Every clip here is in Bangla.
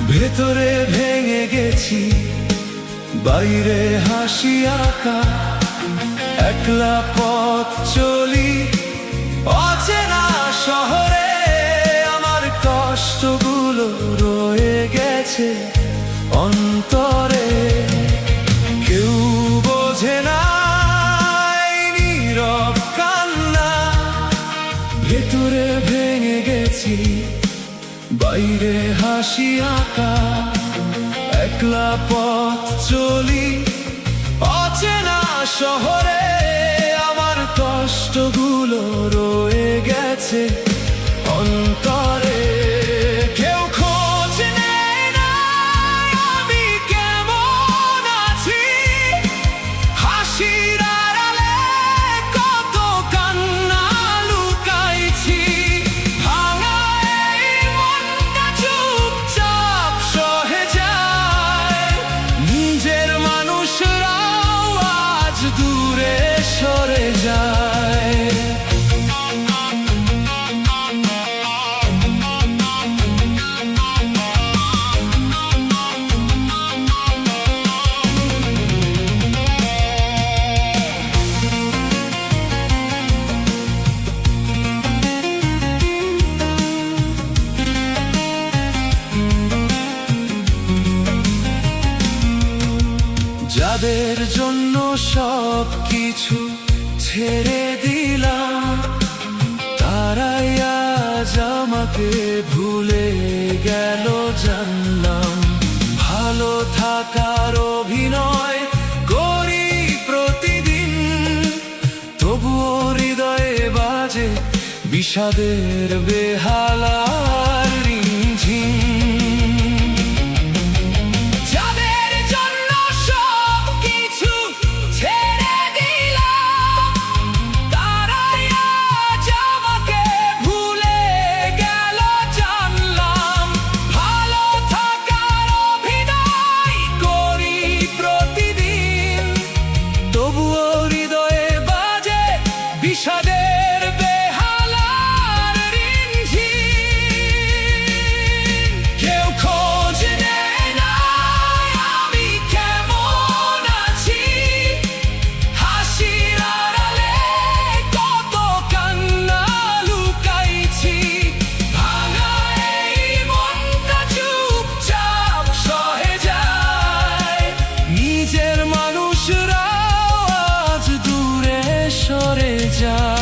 ভেতরে ভেঙে গেছি, বাইরে হাসি আঁকা, একলা পথ চলি অচেনা শহরে। আমার কষ্টগুলো রয়ে গেছে অন্তরে, কেউ বোঝে না এই নীরব কান্না। ভেতরে ভেঙে গেছি, বাইরে হাসি আঁকা, একলা পথ চলি অচেনা শহরে। আমার কষ্টগুলো রয়ে গেছে অন্তরে, কেউ খোঁজ নেয় না আমি কেমন আছি। হাসির আড়ালে কত কান্না লুকাইছি। ভাঙা এই মনটা চুপচাপ সহে যায়, নিজের মানুষরাও আজ দূরে সরে যায়। যাদের জন্য সব কিছু ছেড়ে দিলাম, তারাই আজ আমাকে ভুলে গেল জানলাম। ভালো থাকার অভিনয় করি প্রতিদিন, তবুও হৃদয়ে বাজে বিষাদের বেহালার রিমঝিম। বিষাদের বেহালার রিমঝিম, কেউ খোঁজ নেয় না আমি কেমন আছি। হাসির আড়ালে কত কান্না লুকাইছি। ভাঙা এই মনটা চুপচাপ সহে যায়, নিজের মানুষরাও আজ দূরে সরে যায়।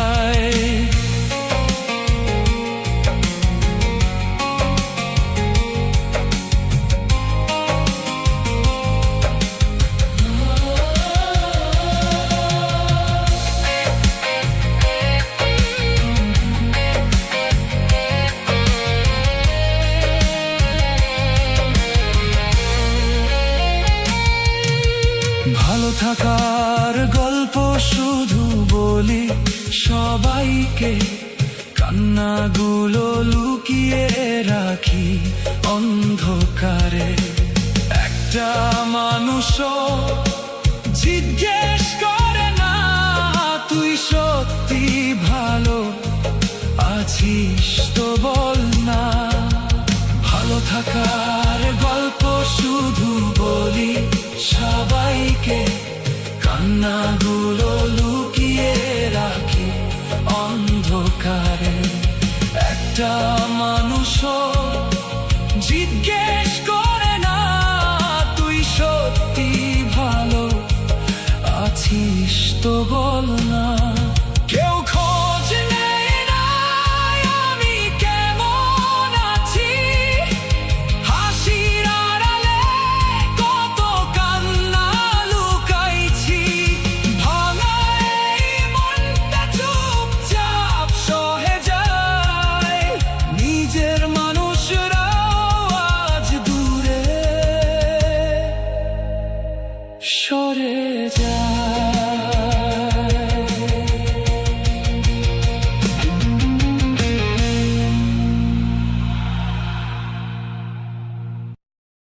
ভালো থাকার গল্প শুধু বলি সবাইকে, কান্নাগুলো লুকিয়ে রাখি অন্ধকারে। একটা মানুষও জিজ্ঞেস করে না তুই সত্যি ভালো আছিস তো বল না। ভালো থাকার গল্প শুধু বলি সবাইকে, কান্নাগুলো লুকিয়ে রাখি অন্ধকারে। একটা মানুষও